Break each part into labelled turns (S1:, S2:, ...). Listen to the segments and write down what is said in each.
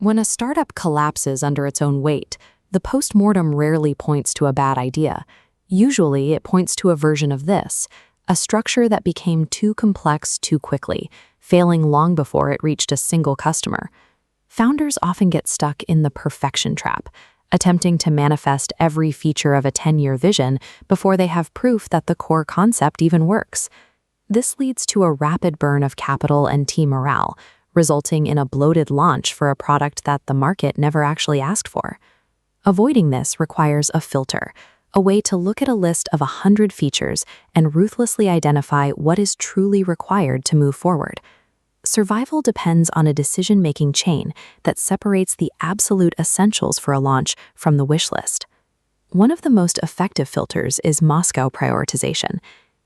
S1: When a startup collapses under its own weight, the postmortem rarely points to a bad idea. Usually, it points to a version of this, a structure that became too complex too quickly, failing long before it reached a single customer. Founders often get stuck in the perfection trap, attempting to manifest every feature of a 10-year vision before they have proof that the core concept even works. This leads to a rapid burn of capital and team morale, resulting in a bloated launch for a product that the market never actually asked for. Avoiding this requires a filter, a way to look at a list of 100 features and ruthlessly identify what is truly required to move forward. Survival depends on a decision-making chain that separates the absolute essentials for a launch from the wish list. One of the most effective filters is MoSCoW prioritization.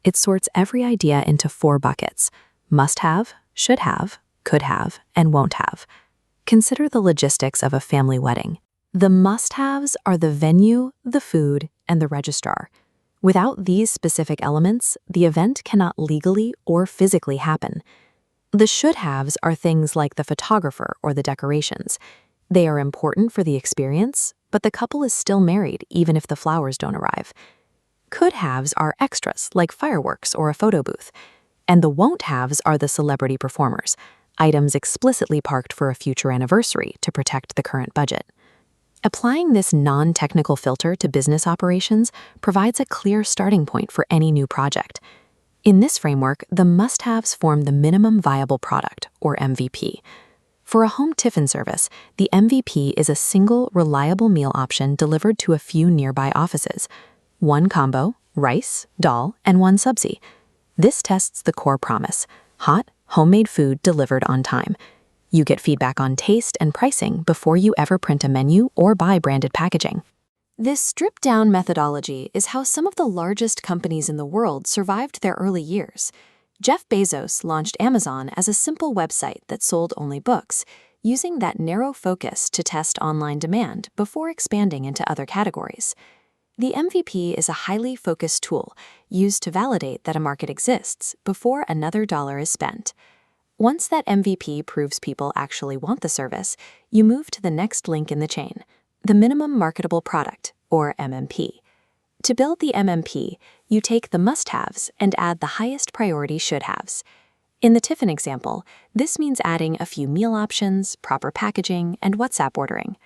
S1: It sorts every idea into 4 buckets: must have, should have, could have, and won't have. Consider the logistics of a family wedding. The must-haves are the venue, the food, and the registrar. Without these specific elements, the event cannot legally or physically happen. The should-haves are things like the photographer or the decorations. They are important for the experience, but the couple is still married even if the flowers don't arrive. Could-haves are extras like fireworks or a photo booth. And the won't-haves are the celebrity performers, items explicitly parked for a future anniversary to protect the current budget. Applying this non-technical filter to business operations provides a clear starting point for any new project. In this framework, the must-haves form the minimum viable product, or MVP. For a home tiffin service, the MVP is a single, reliable meal option delivered to a few nearby offices. 1 combo, rice, dal, and 1 subsi. This tests the core promise: hot, homemade food delivered on time. You get feedback on taste and pricing before you ever print a menu or buy branded packaging. This stripped-down methodology is how some of the largest companies in the world survived their early years. Jeff Bezos launched Amazon as a simple website that sold only books, using that narrow focus to test online demand before expanding into other categories. The MVP is a highly focused tool used to validate that a market exists before another dollar is spent. Once that MVP proves people actually want the service, you move to the next link in the chain, the minimum marketable product, or MMP. To build the MMP, you take the must-haves and add the highest priority should-haves. In the tiffin example, this means adding a few meal options, proper packaging, and WhatsApp ordering.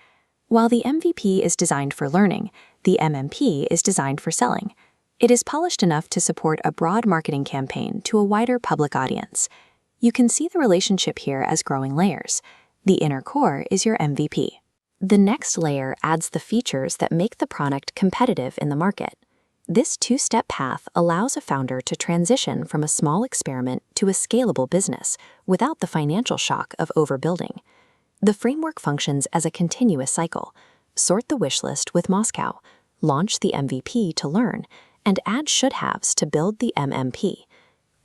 S1: While the MVP is designed for learning, the MMP is designed for selling. It is polished enough to support a broad marketing campaign to a wider public audience. You can see the relationship here as growing layers. The inner core is your MVP. The next layer adds the features that make the product competitive in the market. This 2-step path allows a founder to transition from a small experiment to a scalable business without the financial shock of overbuilding. The framework functions as a continuous cycle. Sort the wish list with MoSCoW, launch the MVP to learn, and add should-haves to build the MMP.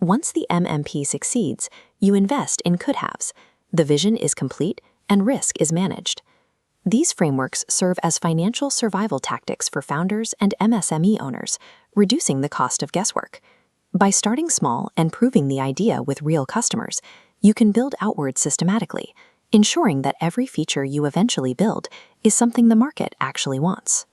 S1: Once the MMP succeeds, you invest in could-haves. The vision is complete and risk is managed. These frameworks serve as financial survival tactics for founders and MSME owners, reducing the cost of guesswork. By starting small and proving the idea with real customers, you can build outward systematically, ensuring that every feature you eventually build is something the market actually wants.